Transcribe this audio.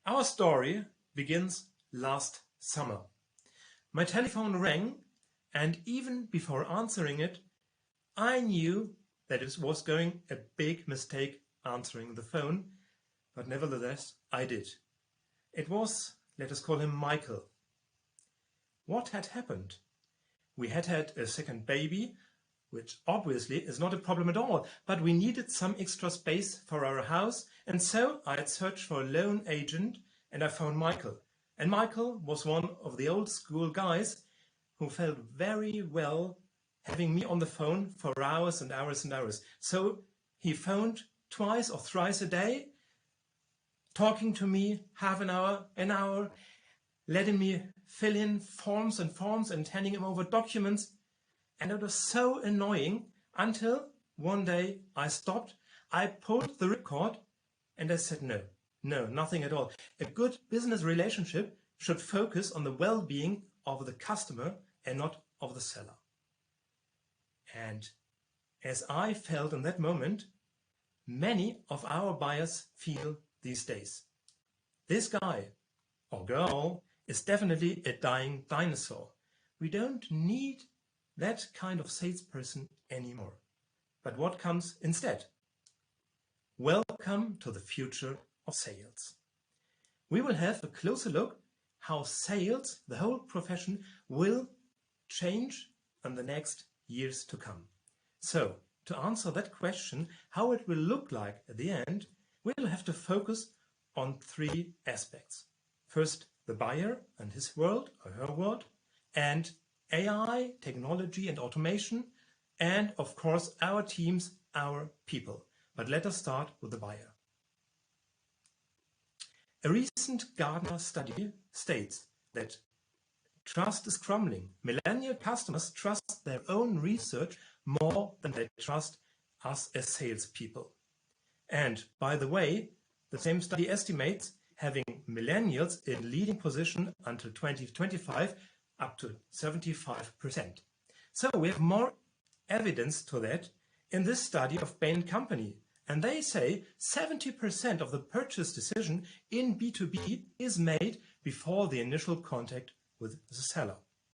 Our story begins last summer. My telephone rang, and even before answering it, I knew that it was going a big mistake answering the phone, but nevertheless I did. It was, let us call him Michael. What had happened? We had had a second baby, which obviously is not a problem at all, but we needed some extra space for our house, and so I had searched for a loan agent and I found Michael. And Michael was one of the old school guys who felt very well having me on the phone for hours and hours and hours. So he phoned twice or thrice a day, talking to me half an hour, letting me fill in forms and handing him over documents. And it was so annoying until one day I stopped, I pulled the ripcord and I said, no, nothing at all. A good business relationship should focus on the well-being of the customer and not of the seller. And as I felt in that moment, many of our buyers feel these days. This guy or girl is definitely a dying dinosaur. We don't need that kind of salesperson anymore. But what comes instead? Welcome to the future of sales. We will have a closer look how sales, the whole profession, will change in the next years to come. So, to answer that question, how it will look like at the end, we will have to focus on three aspects. First, the buyer and his world or her world, and AI, technology and automation, and of course our teams, our people. But let us start with the buyer. A recent Gartner study states that trust is crumbling. Millennial customers trust their own research more than they trust us as salespeople. And by the way, the same study estimates having millennials in leading position until 2025 up to 75%. So we have more evidence to that in this study of Bain Company. And they say 70% of the purchase decision in B2B is made before the initial contact with the seller.